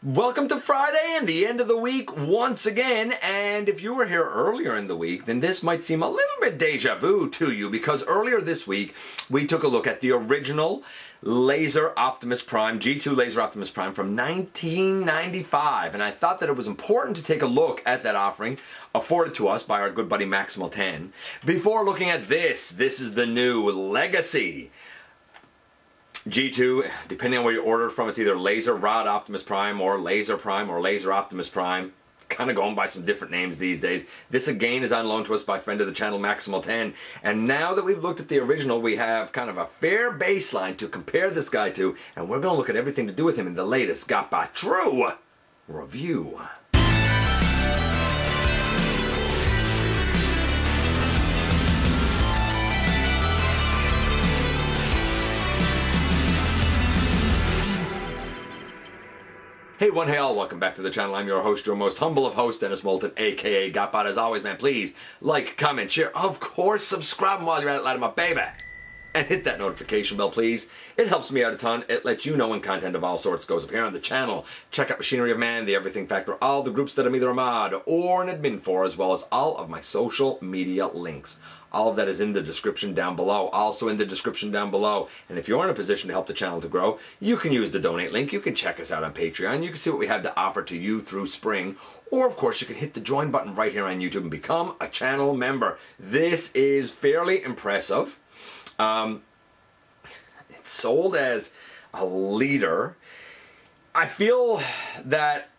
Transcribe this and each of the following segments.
Welcome to Friday and the end of the week once again, and if you were here earlier in the week, then this might seem a little bit deja vu to you, because earlier this week we took a look at the original Laser Optimus Prime, G2 Laser Optimus Prime from 1995, and I thought that it was important to take a look at that offering afforded to us by our good buddy Maximal 10 before looking at this. This is the new Legacy G2, depending on where you order from, it's either Laser Rod Optimus Prime or Laser Prime or Laser Optimus Prime. Kind of going by some different names these days. This again is on loan to us by friend of the channel Maximal 10. And now that we've looked at the original, we have kind of a fair baseline to compare this guy to, and we're going to look at everything to do with him in the latest GotBot True review. Hey one, hey all, welcome back to the channel. I'm your host, your most humble of hosts, Dennis Moulton, aka GotBot. As always, man, please like, comment, share, of course, subscribe while you're at it, light of my baby. And hit that notification bell, please. It helps me out a ton. It lets you know when content of all sorts goes up here on the channel. Check out Machinery of Man, The Everything Factor, all the groups that I'm either a mod or an admin for, as well as all of my social media links. All of that is in the description down below. Also in the description down below. And if you're in a position to help the channel to grow, you can use the donate link. You can check us out on Patreon. You can see what we have to offer to you through spring. Or, of course, you can hit the join button right here on YouTube and become a channel member. This is fairly impressive. It's sold as a leader. I feel that,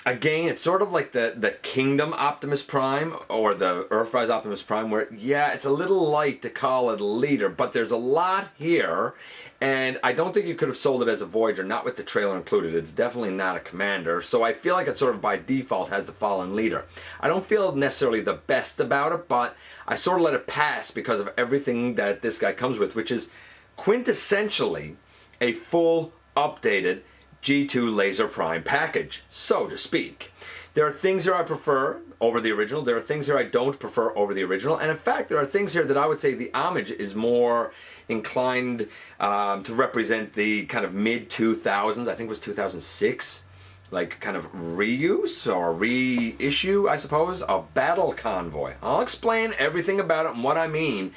again, it's sort of like the Kingdom Optimus Prime or the Earthrise Optimus Prime, where, yeah, it's a little light to call it a leader, but there's a lot here, and I don't think you could have sold it as a Voyager, not with the trailer included. It's definitely not a Commander, so I feel like it sort of by default has the fallen leader. I don't feel necessarily the best about it, but I sort of let it pass because of everything that this guy comes with, which is quintessentially a full, updated G2 Laser Prime package, so to speak. There are things here I prefer over the original. There are things here I don't prefer over the original. And in fact, there are things here that I would say the homage is more inclined to represent the kind of mid-2000s, I think it was 2006, like kind of reuse or reissue, I suppose, of Battle Convoy. I'll explain everything about it and what I mean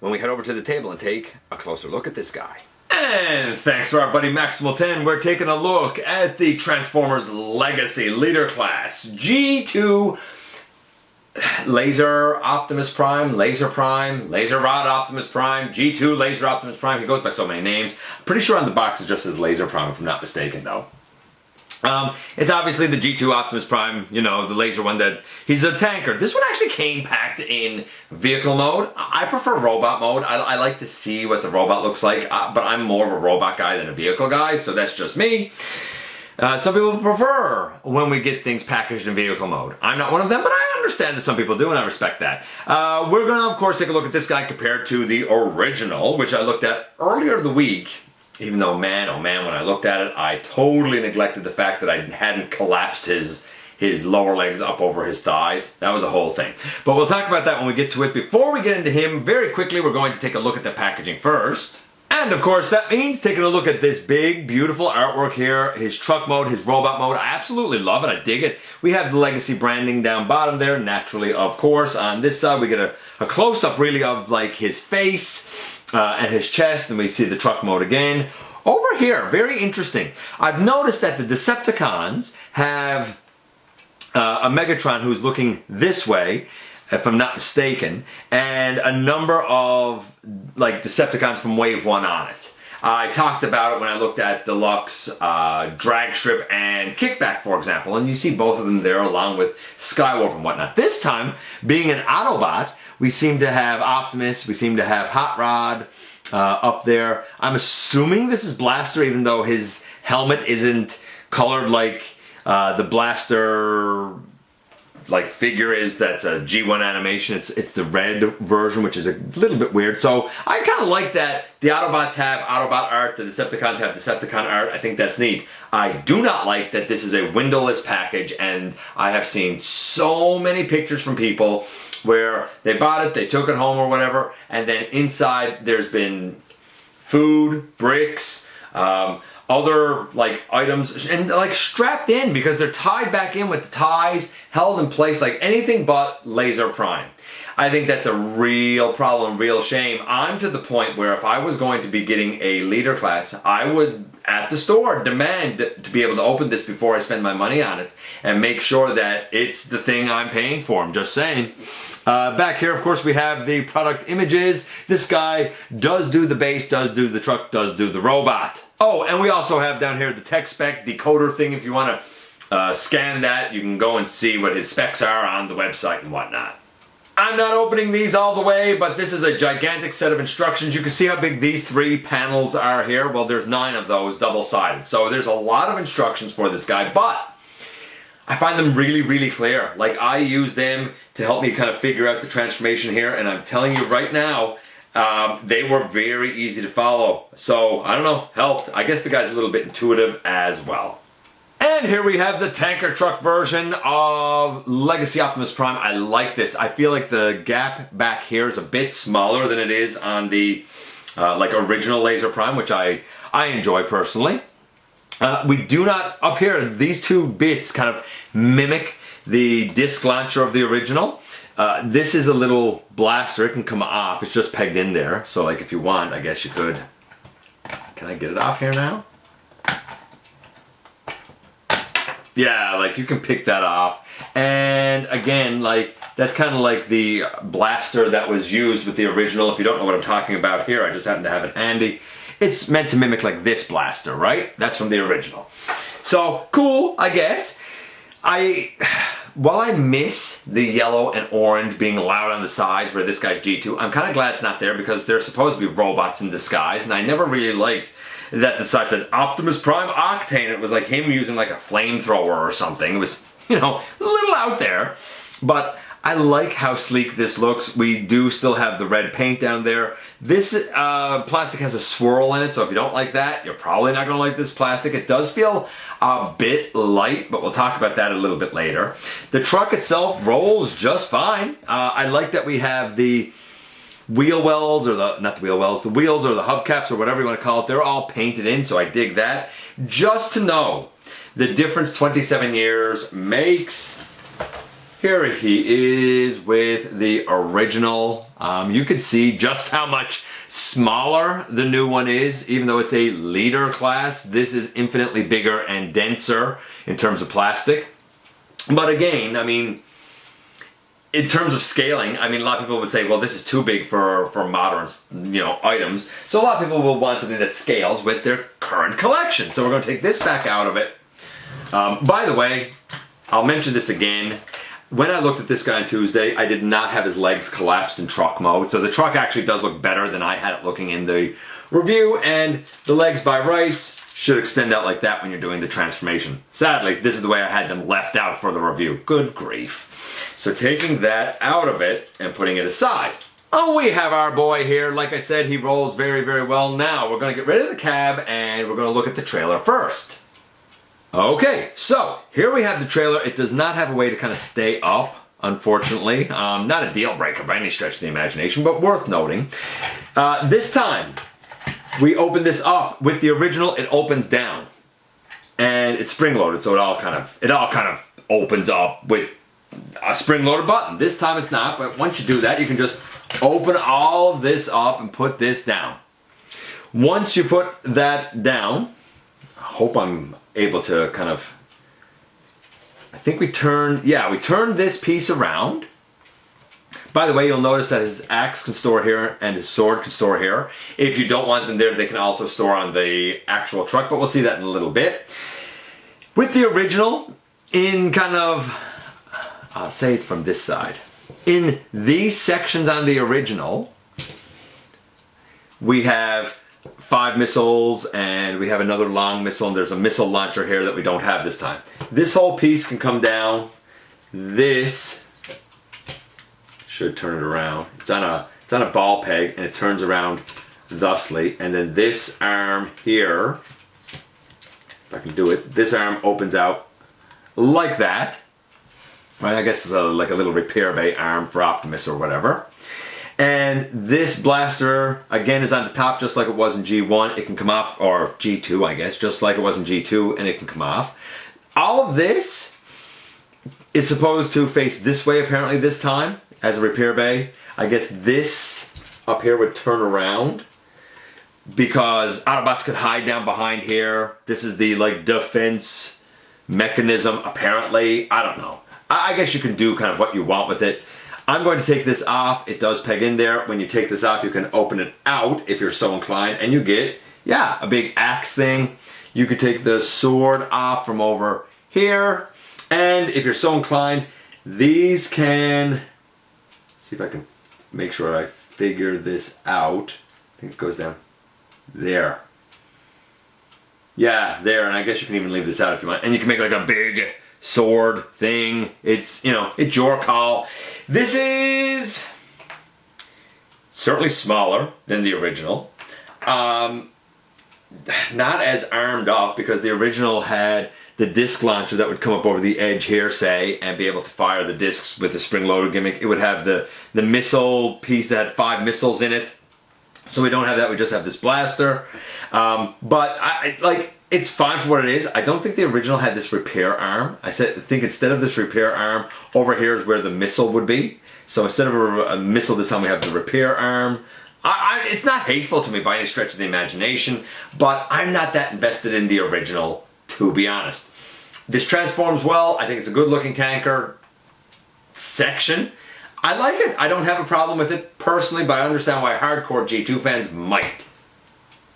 when we head over to the table and take a closer look at this guy. And thanks to our buddy Maximal 10, we're taking a look at the Transformers Legacy Leader Class G2 Laser Optimus Prime, Laser Rod Optimus Prime, G2 Laser Optimus Prime. He goes by so many names. Pretty sure on the box it just says Laser Prime, if I'm not mistaken, though. It's obviously the G2 Optimus Prime, you know, the laser one that he's a tanker. This one actually came packed in vehicle mode. I prefer robot mode. I like to see what the robot looks like, but I'm more of a robot guy than a vehicle guy, so that's just me. Some people prefer when we get things packaged in vehicle mode. I'm not one of them, but I understand that some people do, and I respect that. We're going to, of course, take a look at this guy compared to the original, which I looked at earlier in the week. Even though, man, oh man, when I looked at it, I totally neglected the fact that I hadn't collapsed his lower legs up over his thighs. That was a whole thing. But we'll talk about that when we get to it. Before we get into him, very quickly, we're going to take a look at the packaging first. And, of course, that means taking a look at this big, beautiful artwork here, his truck mode, his robot mode. I absolutely love it. I dig it. We have the Legacy branding down bottom there, naturally, of course. On this side, we get a close-up, really, of, like, his face and his chest, and we see the truck mode again. Over here, very interesting. I've noticed that the Decepticons have a Megatron who's looking this way, if I'm not mistaken, and a number of like Decepticons from Wave 1 on it. I talked about it when I looked at Deluxe, Drag Strip, and Kickback, for example, and you see both of them there along with Skywarp and whatnot. This time, being an Autobot, we seem to have Optimus, we seem to have Hot Rod up there. I'm assuming this is Blaster, even though his helmet isn't colored like the Blaster like figure is. That's a G1 animation. It's the red version, which is a little bit weird. So I kind of like that the Autobots have Autobot art, the Decepticons have Decepticon art. I think that's neat. I do not like that this is a windowless package, and I have seen so many pictures from people where they bought it, they took it home or whatever, and then inside there's been food, bricks, other like items and like strapped in because they're tied back in with the ties, held in place like anything but Laser Prime. I think that's a real problem, real shame. I'm to the point where if I was going to be getting a leader class, I would, at the store, demand to be able to open this before I spend my money on it and make sure that it's the thing I'm paying for. I'm just saying. Back here, of course, we have the product images. This guy does do the base, does do the truck, does do the robot. Oh, and we also have down here the tech spec decoder thing. If you want to scan that, you can go and see what his specs are on the website and whatnot. I'm not opening these all the way, but this is a gigantic set of instructions. You can see how big these 3 panels are here. Well, there's 9 of those double-sided. So there's a lot of instructions for this guy, but I find them really, really clear. Like, I use them to help me kind of figure out the transformation here, and I'm telling you right now, they were very easy to follow. So, I don't know, helped. I guess the guy's a little bit intuitive as well. And here we have the tanker truck version of Legacy Optimus Prime. I like this. I feel like the gap back here is a bit smaller than it is on the like original Laser Prime, which I enjoy personally. We do not, up here, these 2 bits kind of mimic the disc launcher of the original. This is a little blaster. It can come off. It's just pegged in there. So like if you want, I guess you could. Can I get it off here now? Yeah, like you can pick that off. And again, like that's kind of like the blaster that was used with the original. If you don't know what I'm talking about here, I just happen to have it handy. It's meant to mimic like this blaster, right? That's from the original. So, cool, I guess. While I miss the yellow and orange being allowed on the sides where this guy's G2, I'm kind of glad it's not there because they're supposed to be robots in disguise, and I never really liked that the side said Optimus Prime Octane. It was like him using like a flamethrower or something. It was, you know, a little out there. But I like how sleek this looks. We do still have the red paint down there. This plastic has a swirl in it, so if you don't like that, you're probably not going to like this plastic. It does feel a bit light, but we'll talk about that a little bit later. The truck itself rolls just fine. I like that we have the wheel wells, or not the wheel wells, the wheels or the hubcaps or whatever you want to call it. They're all painted in, so I dig that. Just to know the difference 27 years makes. Here he is with the original. You can see just how much smaller the new one is. Even though it's a leader class, this is infinitely bigger and denser in terms of plastic. But again, I mean, in terms of scaling, I mean, a lot of people would say, well, this is too big for modern, you know, items. So a lot of people will want something that scales with their current collection. So we're going to take this back out of it. By the way, I'll mention this again. When I looked at this guy on Tuesday, I did not have his legs collapsed in truck mode. So the truck actually does look better than I had it looking in the review. And the legs by rights should extend out like that when you're doing the transformation. Sadly, this is the way I had them left out for the review. Good grief. So taking that out of it and putting it aside. Oh, we have our boy here. Like I said, he rolls very, very well. Now, we're going to get rid of the cab and we're going to look at the trailer first. Okay, so here we have the trailer. It does not have a way to kind of stay up, unfortunately. Not a deal breaker by any stretch of the imagination, but worth noting. This time, we open this up. With the original, it opens down. And it's spring-loaded, so it all kind of opens up with a spring-loaded button. This time it's not, but once you do that, you can just open all of this up and put this down. Once you put that down, I hope I'm able to kind of, I think we turn this piece around. By the way, you'll notice that his axe can store here and his sword can store here. If you don't want them there, they can also store on the actual truck, but we'll see that in a little bit. With the original, in kind of, I'll say it from this side. In these sections on the original, we have 5 missiles and we have another long missile, and there's a missile launcher here that we don't have this time. This whole piece can come down. This should turn it around. It's on a ball peg and it turns around thusly, and then this arm here, if I can do it, this arm opens out like that. Right, I guess it's like a little repair bay arm for Optimus or whatever. And this blaster, again, is on the top just like it was in G1. It can come off, or G2, I guess, just like it was in G2, and it can come off. All of this is supposed to face this way, apparently, this time, as a repair bay. I guess this up here would turn around, because Autobots could hide down behind here. This is the, like, defense mechanism, apparently. I don't know. I guess you can do kind of what you want with it. I'm going to take this off. It does peg in there. When you take this off, you can open it out if you're so inclined, and you get, yeah, a big axe thing. You can take the sword off from over here, and if you're so inclined, these can, see if I can make sure I figure this out. I think it goes down there. Yeah, there, and I guess you can even leave this out if you want. And you can make like a big sword thing. It's, you know, it's your call. This is certainly smaller than the original. Not as armed up, because the original had the disc launcher that would come up over the edge here, say, and be able to fire the discs with the spring-loaded gimmick. It would have the missile piece that had 5 missiles in it. So we don't have that, we just have this blaster. But it's fine for what it is. I don't think the original had this repair arm. I think instead of this repair arm, over here is where the missile would be. So instead of a missile this time, we have the repair arm. It's not hateful to me by any stretch of the imagination, but I'm not that invested in the original, to be honest. This transforms well. I think it's a good looking tanker section. I like it. I don't have a problem with it personally, but I understand why hardcore G2 fans might.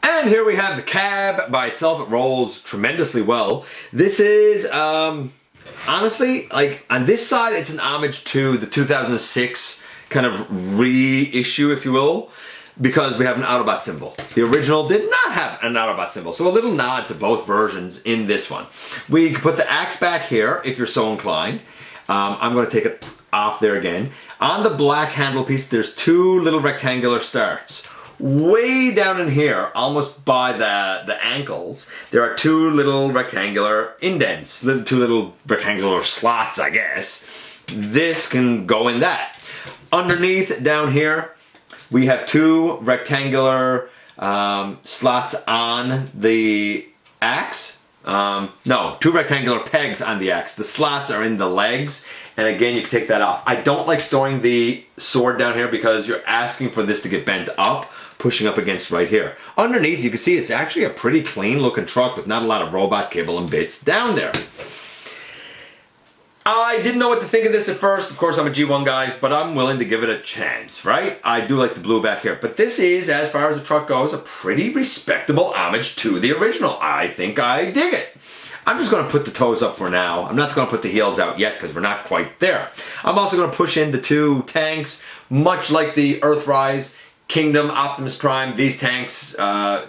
And here we have the cab by itself. It rolls tremendously well. This is, honestly, like, on this side, it's an homage to the 2006 kind of reissue, if you will, because we have an Autobot symbol. The original did not have an Autobot symbol, so a little nod to both versions in this one. We can put the axe back here, if you're so inclined. I'm going to take it off there again. On the black handle piece, there's 2 little rectangular starts. Way down in here, almost by the ankles, there are 2 little rectangular indents, 2 little rectangular slots, I guess. This can go in that. Underneath, down here, we have 2 rectangular slots on the axe. No, 2 rectangular pegs on the axe. The slots are in the legs, and again, you can take that off. I don't like storing the sword down here because you're asking for this to get bent up, pushing up against right here. Underneath, you can see it's actually a pretty clean looking truck with not a lot of robot cable and bits down there. I didn't know what to think of this at first. Of course, I'm a G1 guy, but I'm willing to give it a chance, right? I do like the blue back here. But this is, as far as the truck goes, a pretty respectable homage to the original. I think I dig it. I'm just going to put the toes up for now. I'm not going to put the heels out yet because we're not quite there. I'm also going to push in the 2 tanks, much like the Earthrise Kingdom Optimus Prime. These tanks are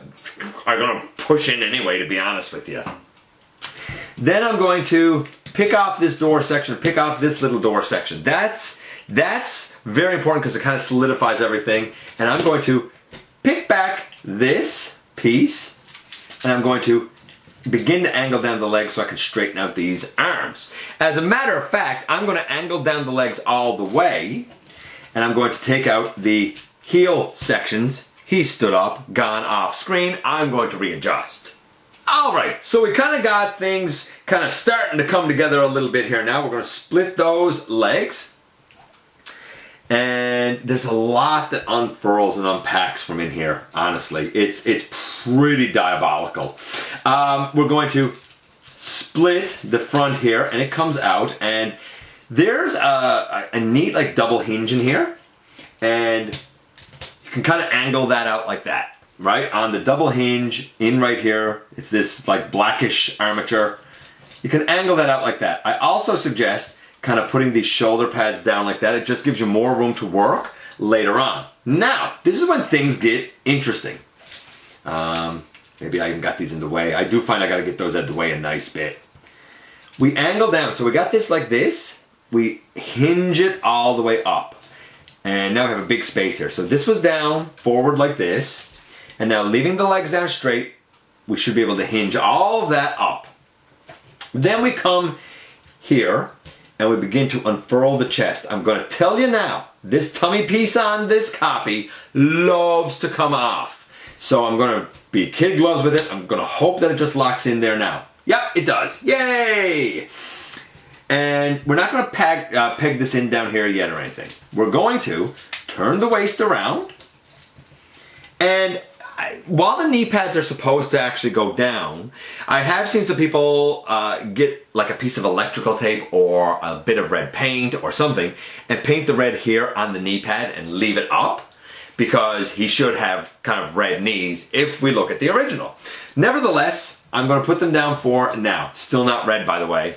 going to push in anyway, to be honest with you. Then I'm going to pick off this door section, pick off this little door section. That's very important because it kind of solidifies everything. And I'm going to pick back this piece, and I'm going to begin to angle down the legs so I can straighten out these arms. As a matter of fact, I'm going to angle down the legs all the way, and I'm going to take out the heel sections. He stood up, gone off screen. I'm going to readjust. Alright, so we kind of got things kind of starting to come together a little bit here now. We're going to split those legs. And there's a lot that unfurls and unpacks from in here, honestly. It's pretty diabolical. We're going to split the front here, and it comes out, and there's a neat like double hinge in here, and you can kind of angle that out like that. Right, on the double hinge in right here, it's this like blackish armature. You can angle that out like that. I also suggest kind of putting these shoulder pads down like that. It just gives you more room to work later on. Now, this is when things get interesting. Maybe I even got these in the way. I do find I got to get those out of the way a nice bit. We angle down, so we got this like this. We hinge it all the way up. And now we have a big space here. So this was down, forward like this. And now leaving the legs down straight, we should be able to hinge all of that up. Then we come here and we begin to unfurl the chest. I'm going to tell you now, this tummy piece on this copy loves to come off. So I'm going to be kid gloves with it. I'm going to hope that it just locks in there now. Yep, it does. Yay! And we're not going to peg this in down here yet or anything. We're going to turn the waist around. And while the knee pads are supposed to actually go down, I have seen some people get like a piece of electrical tape or a bit of red paint or something and paint the red here on the knee pad and leave it up, because he should have kind of red knees if we look at the original. Nevertheless, I'm going to put them down for now. Still not red, by the way.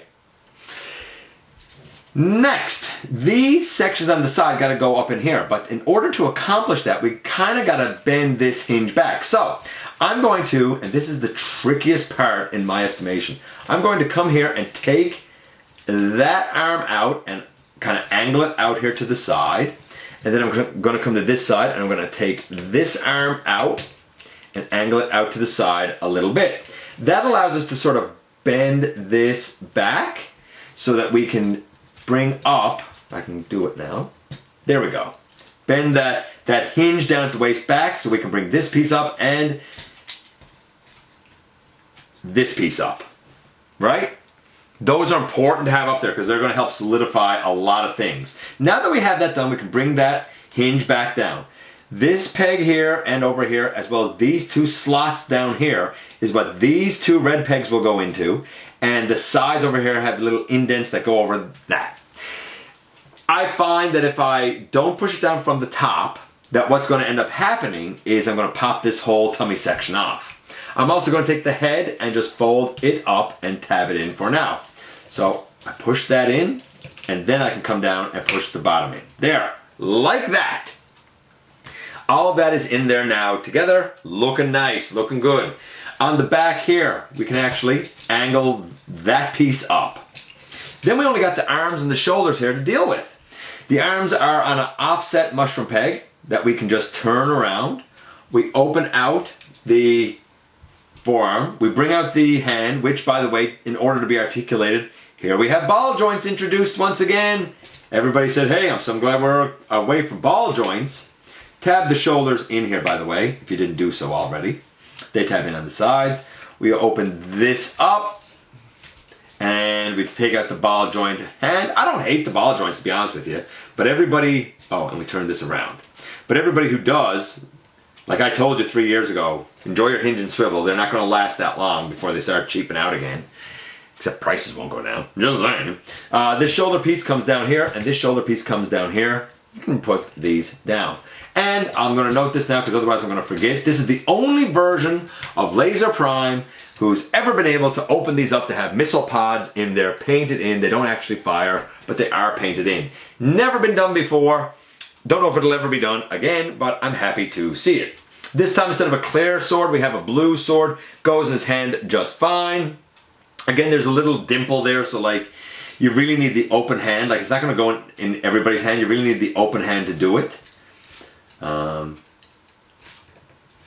Next, these sections on the side got to go up in here, but in order to accomplish that, we kind of got to bend this hinge back. So I'm going to, and this is the trickiest part in my estimation, I'm going to come here and take that arm out and kind of angle it out here to the side. And then I'm going to come to this side and I'm going to take this arm out and angle it out to the side a little bit. That allows us to sort of bend this back so that we can bring up, if I can do it now, there we go. Bend that hinge down at the waist back so we can bring this piece up and this piece up, right? Those are important to have up there because they're going to help solidify a lot of things. Now that we have that done, we can bring that hinge back down. This peg here and over here, as well as these two slots down here, is what these two red pegs will go into. And the sides over here have little indents that go over that. I find that if I don't push it down from the top, that what's going to end up happening is I'm going to pop this whole tummy section off. I'm also going to take the head and just fold it up and tab it in for now. So I push that in, and then I can come down and push the bottom in. There, like that. All of that is in there now together, looking nice, looking good. On the back here, we can actually angle that piece up. Then we only got the arms and the shoulders here to deal with. The arms are on an offset mushroom peg that we can just turn around. We open out the forearm. We bring out the hand, which, by the way, in order to be articulated, here we have ball joints introduced once again. Everybody said, hey, I'm so glad we're away from ball joints. Tab the shoulders in here, by the way, if you didn't do so already. They tab in on the sides. We open this up. And we take out the ball joint hand. I don't hate the ball joints, to be honest with you. But everybody, oh, and we turn this around. But everybody who does, like I told you 3 years ago, enjoy your hinge and swivel. They're not going to last that long before they start cheaping out again. Except prices won't go down. Just saying. This shoulder piece comes down here, and this shoulder piece comes down here. You can put these down. And I'm going to note this now because otherwise I'm going to forget. This is the only version of Laser Prime who's ever been able to open these up to have missile pods in there, painted in. They don't actually fire, but they are painted in. Never been done before. Don't know if it'll ever be done again, but I'm happy to see it. This time, instead of a clear sword, we have a blue sword. Goes in his hand just fine. Again, there's a little dimple there, so like, you really need the open hand. Like, it's not going to go in everybody's hand. You really need the open hand to do it.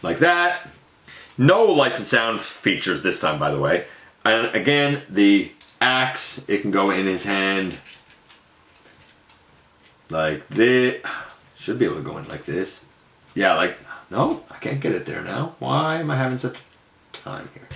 Like that. No lights and sound features this time, by the way. And again, the axe, it can go in his hand like this. Should be able to go in like this. Yeah, like, no, I can't get it there now. Why am I having such time here?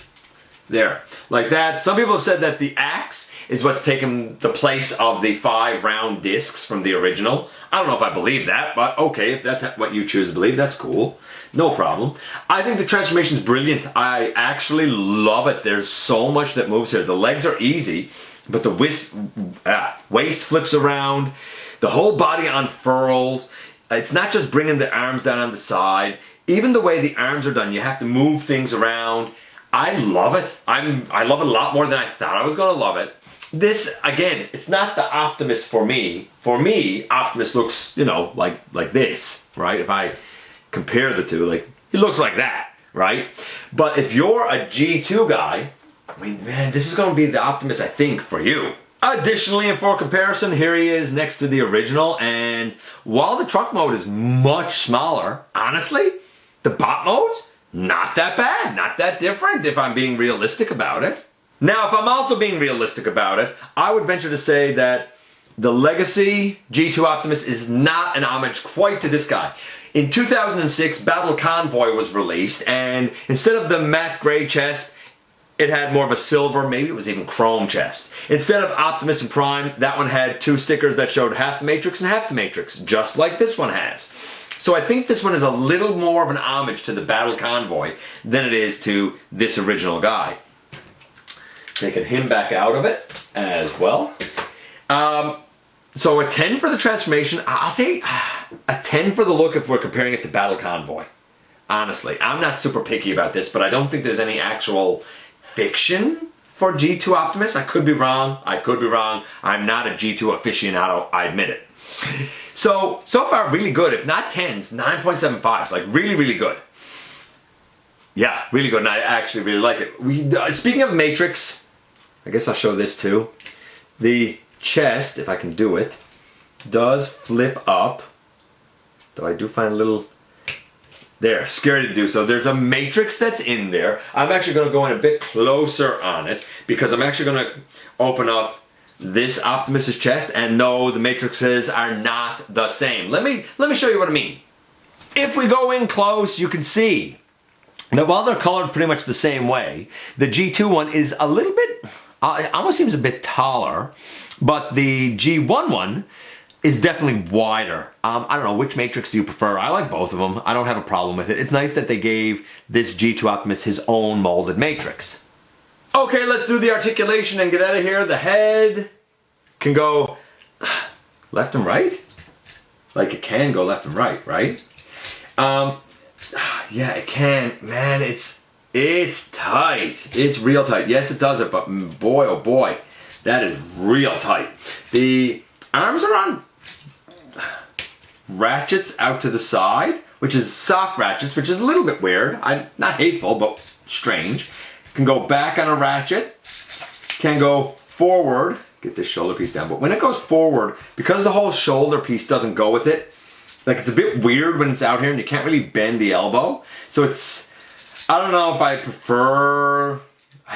There, like that. Some people have said that the axe is what's taken the place of the 5 round discs from the original. I don't know if I believe that, but okay, if that's what you choose to believe, that's cool. No problem. I think the transformation is brilliant. I actually love it. There's so much that moves here. The legs are easy, but the waist flips around. The whole body unfurls. It's not just bringing the arms down on the side. Even the way the arms are done, you have to move things around. I love it. I love it a lot more than I thought I was going to love it. This, again, it's not the Optimus for me. For me, Optimus looks, you know, like this, right? If I compare the two, like, he looks like that, right? But if you're a G2 guy, I mean, man, this is going to be the Optimus, I think, for you. Additionally, and for comparison, here he is next to the original, and while the truck mode is much smaller, honestly, the bot mode's not that bad, not that different if I'm being realistic about it. Now, if I'm also being realistic about it, I would venture to say that the Legacy G2 Optimus is not an homage quite to this guy. In 2006, Battle Convoy was released, and instead of the matte gray chest, it had more of a silver, maybe it was even chrome chest. Instead of Optimus and Prime, that one had two stickers that showed half the Matrix and half the Matrix, just like this one has. So I think this one is a little more of an homage to the Battle Convoy than it is to this original guy. Taking him back out of it as well. So a 10 for the transformation. I'll say a 10 for the look if we're comparing it to Battle Convoy. Honestly, I'm not super picky about this, but I don't think there's any actual fiction for G2 Optimus. I could be wrong. I could be wrong. I'm not a G2 aficionado. I admit it. So far, really good. If not 10s, 9.75s. Like, really, really good. Yeah, really good. And I actually really like it. Speaking of Matrix, I guess I'll show this too. The chest, if I can do it, does flip up. Though I do find a little... There, scary to do so. There's a Matrix that's in there. I'm actually going to go in a bit closer on it because I'm actually going to open up this Optimus's chest, and no, the Matrixes are not the same. Let me show you what I mean. If we go in close, you can see that while they're colored pretty much the same way, the G2 one is a little bit, it almost seems a bit taller, but the G1 one is definitely wider. I don't know, which Matrix do you prefer? I like both of them. I don't have a problem with it. It's nice that they gave this G2 Optimus his own molded Matrix. Okay, let's do the articulation and get out of here. The head can go left and right. Like it can go left and right, right? Yeah, it can. Man, it's tight. It's real tight. Yes, it does it, but boy, oh boy, that is real tight. The arms are on ratchets out to the side, which is soft ratchets, which is a little bit weird. Not hateful, but strange. Can go back on a ratchet, can go forward, get this shoulder piece down, but when it goes forward, because the whole shoulder piece doesn't go with it, like it's a bit weird when it's out here and you can't really bend the elbow. So it's, I don't know if I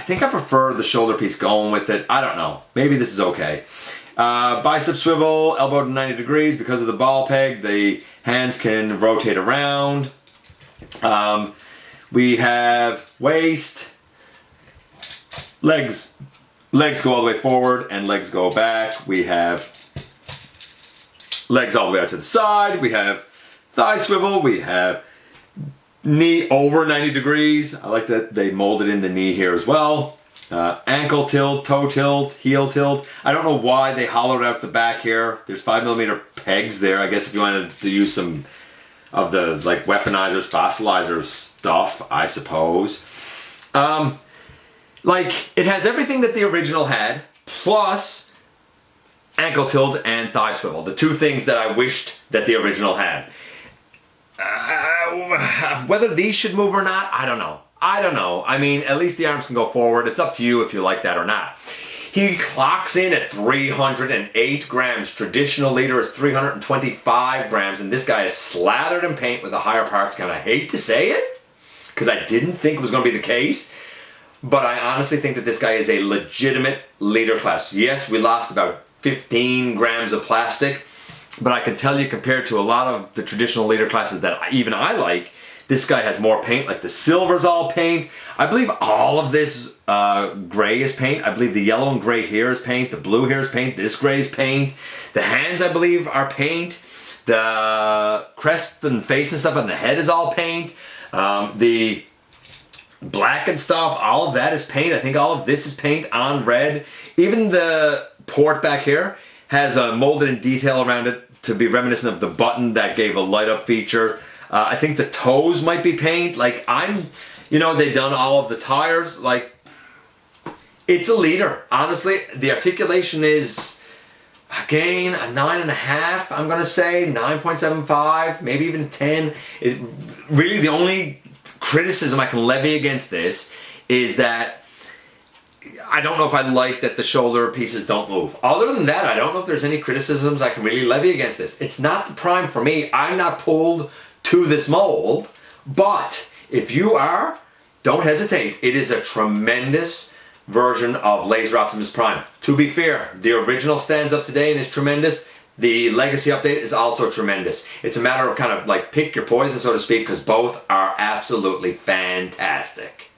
think I prefer the shoulder piece going with it. I don't know, maybe this is okay. Bicep swivel, elbow to 90 degrees. Because of the ball peg, the hands can rotate around. We have waist, legs go all the way forward and legs go back. We have legs all the way out to the side. We have thigh swivel. We have knee over 90 degrees. I like that they molded in the knee here as well. Ankle tilt, toe tilt, heel tilt. I don't know why they hollowed out the back here. There's 5mm pegs there. I guess if you wanted to use some of the like weaponizers, fossilizers stuff, I suppose. Like, it has everything that the original had, plus ankle tilt and thigh swivel. The two things that I wished that the original had. Whether these should move or not, I don't know. I mean, at least the arms can go forward. It's up to you if you like that or not. He clocks in at 308 grams. Traditional leader is 325 grams, and this guy is slathered in paint with a higher parts count. I hate to say it, because I didn't think it was going to be the case. But I honestly think that this guy is a legitimate leader class. Yes, we lost about 15 grams of plastic, but I can tell you compared to a lot of the traditional leader classes that even I like, this guy has more paint. Like the silver's all paint. I believe all of this gray is paint. I believe the yellow and gray here is paint. The blue here is paint. This gray is paint. The hands, I believe, are paint. The crest and face and stuff on the head is all paint. The black and stuff, all of that is paint. I think all of this is paint on red. Even the port back here has a molded in detail around it to be reminiscent of the button that gave a light up feature. I think the toes might be paint. Like they've done all of the tires. Like, it's a leader. Honestly, the articulation is, again, a 9.5, I'm gonna say, 9.75, maybe even 10. Really, the only criticism I can levy against this is that I don't know if I like that the shoulder pieces don't move. Other than that, I don't know if there's any criticisms I can really levy against this. It's not the Prime for me. I'm not pulled to this mold, but if you are, don't hesitate. It is a tremendous version of Laser Optimus Prime. To be fair, the original stands up today and is tremendous. The Legacy update is also tremendous. It's a matter of kind of like pick your poison, so to speak, because both are absolutely fantastic.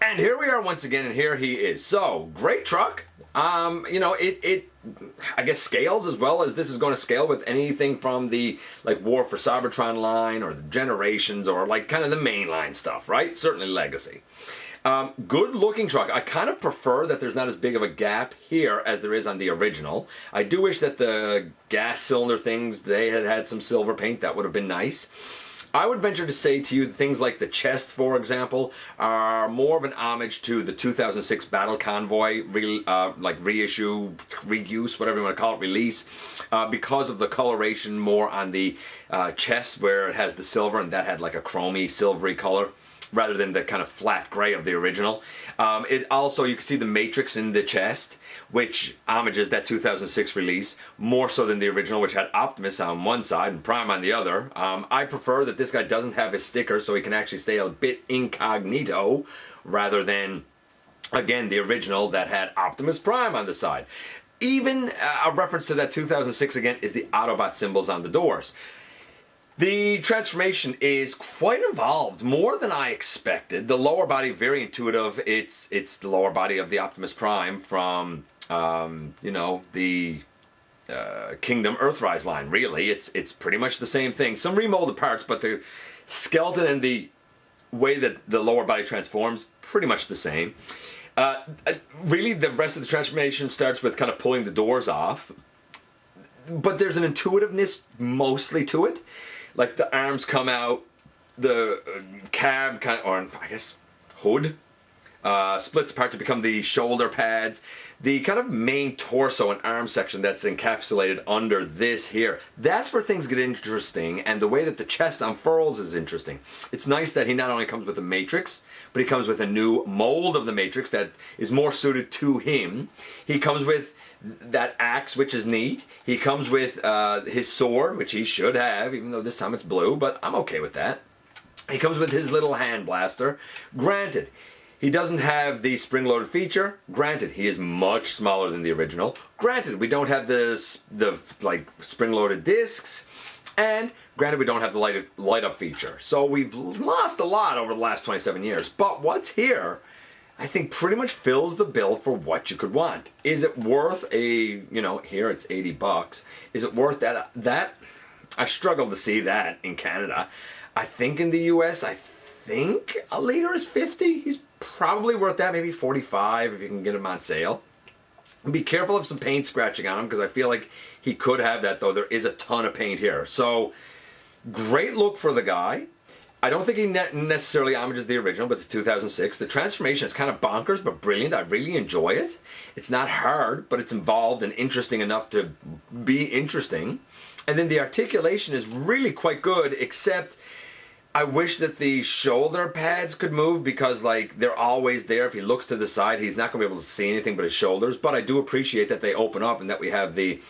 And here we are once again, and here he is. So, great truck. You know, it I guess scales as well as this is going to scale with anything from the like War for Cybertron line or the Generations or like kind of the mainline stuff, right? Certainly Legacy. Good looking truck. I kind of prefer that there's not as big of a gap here as there is on the original. I do wish that the gas cylinder things, they had had some silver paint. That would have been nice. I would venture to say to you things like the chest, for example, are more of an homage to the 2006 Battle Convoy, like reissue, reuse, whatever you want to call it, release, because of the coloration more on the chest where it has the silver, and that had like a chromy, silvery color, rather than the kind of flat gray of the original. It also, you can see the matrix in the chest, which homages that 2006 release, more so than the original, which had Optimus on one side and Prime on the other. I prefer that this guy doesn't have his sticker, so he can actually stay a bit incognito, rather than, again, the original that had Optimus Prime on the side. Even a reference to that 2006 again is the Autobot symbols on the doors. The transformation is quite involved, more than I expected. The lower body, very intuitive. It's the lower body of the Optimus Prime from, you know, the Kingdom Earthrise line, really. It's pretty much the same thing. Some remolded parts, but the skeleton and the way that the lower body transforms, pretty much the same. Really, the rest of the transformation starts with kind of pulling the doors off. But there's an intuitiveness mostly to it. Like the arms come out, the cab kind of, or I guess hood, splits apart to become the shoulder pads. The kind of main torso and arm section that's encapsulated under this here, that's where things get interesting, and the way that the chest unfurls is interesting. It's nice that he not only comes with a matrix, but he comes with a new mold of the matrix that is more suited to him. He comes with that axe, which is neat. He comes with his sword, which he should have, even though this time it's blue, but I'm okay with that. He comes with his little hand blaster. Granted, he doesn't have the spring-loaded feature. Granted, he is much smaller than the original. Granted, we don't have the like spring-loaded discs. And granted, we don't have the light-up feature. So we've lost a lot over the last 27 years. But what's here, I think, pretty much fills the bill for what you could want. Is it worth a, you know, here it's $80. Is it worth that? I struggle to see that in Canada. I think in the US, I think a liter is $50. He's probably worth that, maybe $45 if you can get him on sale. Be careful of some paint scratching on him, because I feel like he could have that, though there is a ton of paint here. So, great look for the guy. I don't think he necessarily homages the original, but the 2006. The transformation is kind of bonkers, but brilliant. I really enjoy it. It's not hard, but it's involved and interesting enough to be interesting. And then the articulation is really quite good, except I wish that the shoulder pads could move, because like they're always there. If he looks to the side, he's not going to be able to see anything but his shoulders. But I do appreciate that they open up and that we have the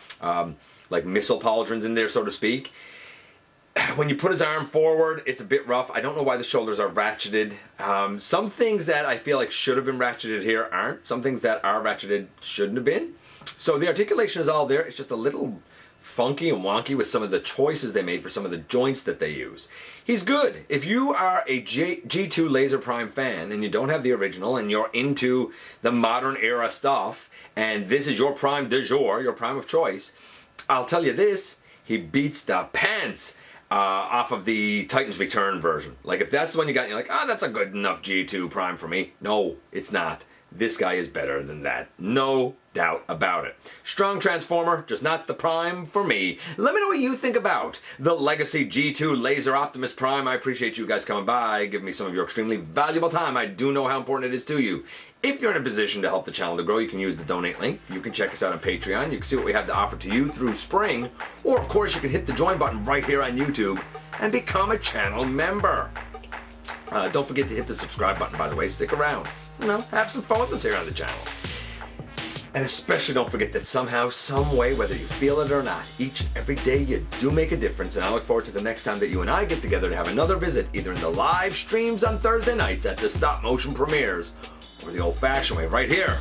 like missile pauldrons in there, so to speak. When you put his arm forward, it's a bit rough. I don't know why the shoulders are ratcheted. Some things that I feel like should have been ratcheted here aren't. Some things that are ratcheted shouldn't have been. So the articulation is all there. It's just a little funky and wonky with some of the choices they made for some of the joints that they use. He's good. If you are a G2 Laser Prime fan and you don't have the original and you're into the modern era stuff, and this is your Prime du jour, your Prime of choice, I'll tell you this, he beats the pants off of the Titans Return version. Like, if that's the one you got and you're like, oh, that's a good enough G2 Prime for me. No, it's not. This guy is better than that. No doubt about it. Strong Transformer, just not the Prime for me. Let me know what you think about the Legacy G2 Laser Optimus Prime. I appreciate you guys coming by, giving me some of your extremely valuable time. I do know how important it is to you. If you're in a position to help the channel to grow, you can use the donate link. You can check us out on Patreon. You can see what we have to offer to you through spring. Or, of course, you can hit the join button right here on YouTube and become a channel member. Don't forget to hit the subscribe button, by the way. Stick around. You know, have some fun with us here on the channel. And especially don't forget that somehow, some way, whether you feel it or not, each and every day you do make a difference. And I look forward to the next time that you and I get together to have another visit, either in the live streams on Thursday nights at the stop motion premieres, or the old-fashioned way right here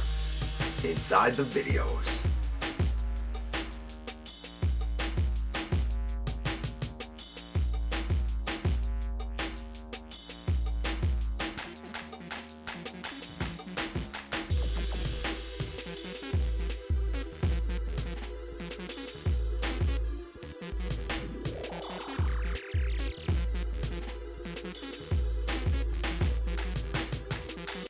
inside the videos.